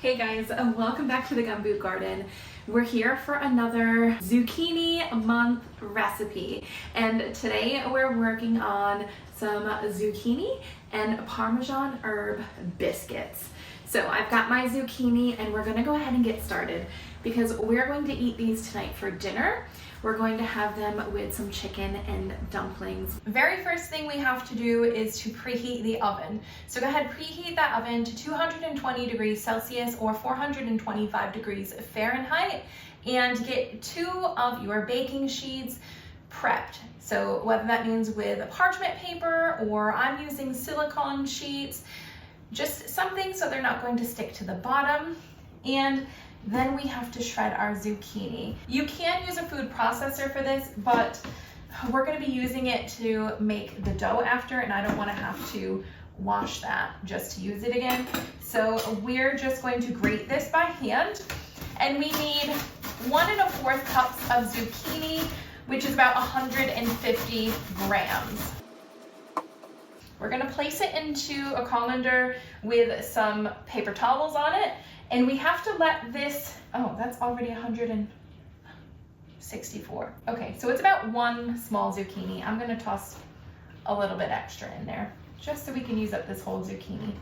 Hey guys, welcome back to the Gumboot garden. We're here for another zucchini month recipe, and today we're working on some zucchini and Parmesan herb biscuits. So I've got my zucchini and we're gonna go ahead and get started because we're going to eat these tonight for dinner. We're going to have them with some chicken and dumplings. Very first thing we have to do is to preheat the oven. So go ahead, preheat that oven to 220 degrees Celsius or 425 degrees Fahrenheit, and get 2 of your baking sheets prepped. So whether that means with parchment paper or I'm using silicone sheets, just something so they're not going to stick to the bottom. And then we have to shred our zucchini. You can use a food processor for this, but we're gonna be using it to make the dough after, and I don't wanna have to wash that just to use it again. So we're just going to grate this by hand, and we need 1 1/4 cups of zucchini, which is about 150 grams. We're gonna place it into a colander with some paper towels on it, and we have to let this, oh, that's already 164. Okay, so it's about 1 small zucchini. I'm gonna toss a little bit extra in there, just so we can use up this whole zucchini.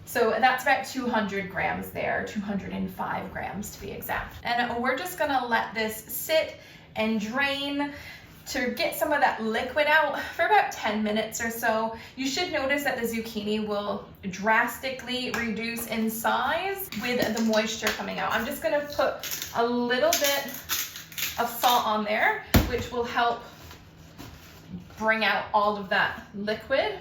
So that's about 200 grams there, 205 grams to be exact. And we're just gonna let this sit and drain to get some of that liquid out for about 10 minutes or so. You should notice that the zucchini will drastically reduce in size with the moisture coming out. I'm just gonna put a little bit of salt on there, which will help bring out all of that liquid.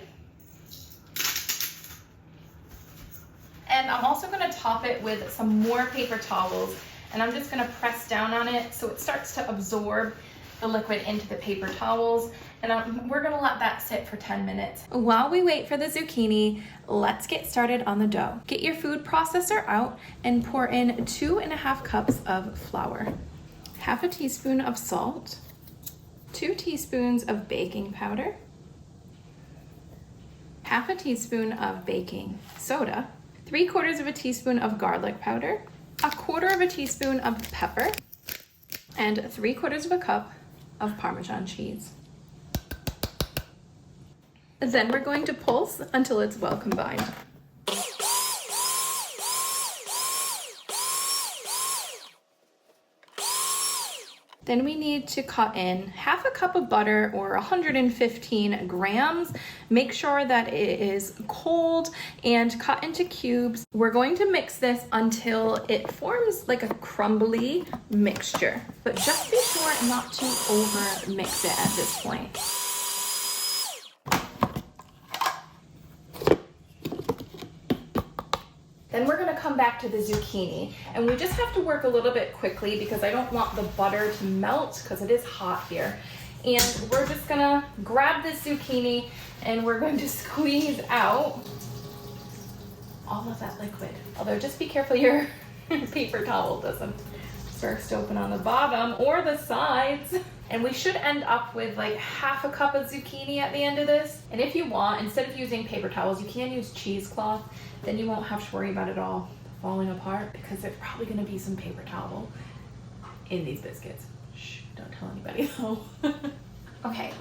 And I'm also gonna top it with some more paper towels, and I'm just gonna press down on it so it starts to absorb the liquid into the paper towels, and we're gonna let that sit for 10 minutes. While we wait for the zucchini, let's get started on the dough. Get your food processor out and pour in 2½ cups of flour, 1/2 teaspoon of salt, 2 teaspoons of baking powder, 1/2 teaspoon of baking soda, 3/4 teaspoon of garlic powder, 1/4 teaspoon of pepper, and 3/4 cup of Parmesan cheese. Then we're going to pulse until it's well combined. Then we need to cut in 1/2 cup of butter or 115 grams. Make sure that it is cold and cut into cubes. We're going to mix this until it forms like a crumbly mixture, but just be sure not to over mix it at this point. Then we're gonna come back to the zucchini, and we just have to work a little bit quickly because I don't want the butter to melt because it is hot here. And we're just gonna grab this zucchini and we're going to squeeze out all of that liquid. Although just be careful your paper towel doesn't burst open on the bottom or the sides. And we should end up with like 1/2 cup of zucchini at the end of this. And if you want, instead of using paper towels, you can use cheesecloth. Then you won't have to worry about it all falling apart because there's probably gonna be some paper towel in these biscuits. Shh, don't tell anybody though. Okay,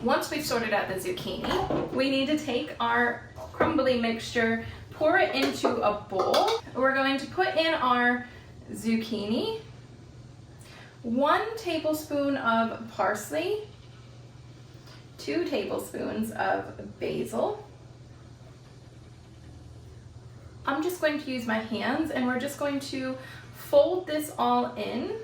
once we've sorted out the zucchini, we need to take our crumbly mixture, pour it into a bowl. We're going to put in our zucchini, 1 tablespoon of parsley, 2 tablespoons of basil. I'm just going to use my hands and we're just going to fold this all in.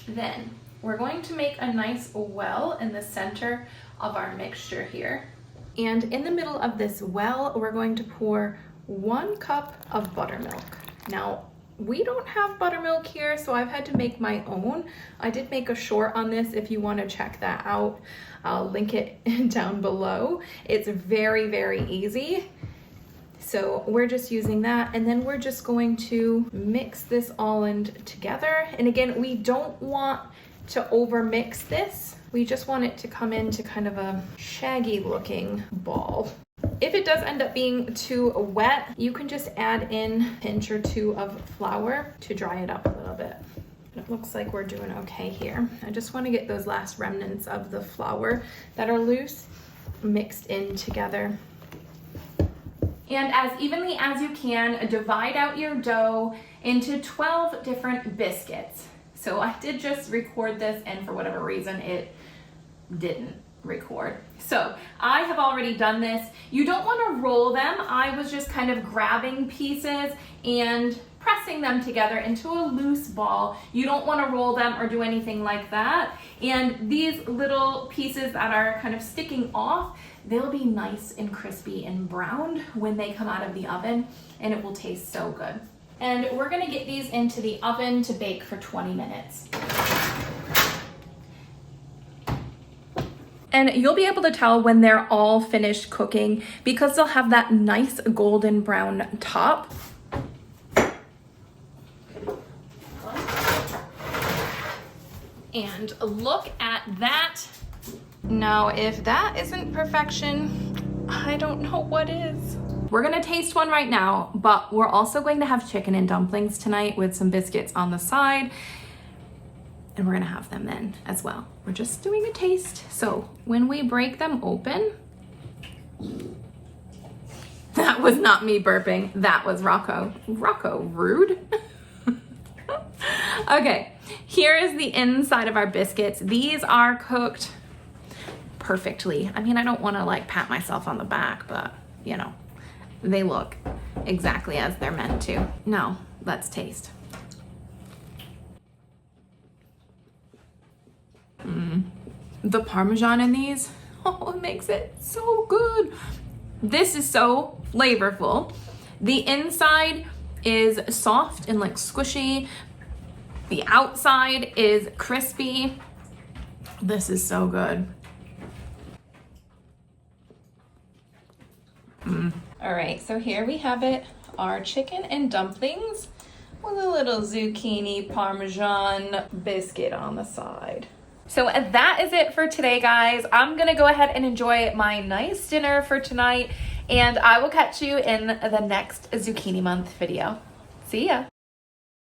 Then we're going to make a nice well in the center of our mixture here. And in the middle of this well, we're going to pour 1 cup of buttermilk. Now, we don't have buttermilk here, so I've had to make my own. I did make a short on this if you want to check that out. I'll link it down below. It's very, very easy. So we're just using that, and then we're just going to mix this all in together. And again, we don't want to over mix this. We just want it to come into kind of a shaggy looking ball. If it does end up being too wet, you can just add in a pinch or two of flour to dry it up a little bit. It looks like we're doing okay here. I just want to get those last remnants of the flour that are loose mixed in together. And as evenly as you can, divide out your dough into 12 different biscuits. So I did just record this, and for whatever reason it didn't record. So I have already done this. You don't want to roll them. I was just kind of grabbing pieces and pressing them together into a loose ball. You don't want to roll them or do anything like that. And these little pieces that are kind of sticking off, they'll be nice and crispy and browned when they come out of the oven, and it will taste so good. And we're gonna get these into the oven to bake for 20 minutes. And you'll be able to tell when they're all finished cooking because they'll have that nice golden brown top. And look at that. Now, if that isn't perfection, I don't know what is. We're gonna taste one right now, but we're also going to have chicken and dumplings tonight with some biscuits on the side. And we're gonna have them then as well. We're just doing a taste. So when we break them open, that was not me burping, that was Rocco. Rocco, rude. Okay, here is the inside of our biscuits. These are cooked perfectly. I mean, I don't wanna like pat myself on the back, but you know, they look exactly as they're meant to. Now, let's taste. The Parmesan in these, oh, it makes it so good. This is so flavorful. The inside is soft and like squishy. The outside is crispy. This is so good. All right, so here we have it, our chicken and dumplings with a little zucchini Parmesan biscuit on the side. So that is it for today, guys. I'm gonna go ahead and enjoy my nice dinner for tonight, and I will catch you in the next Zucchini Month video. See ya.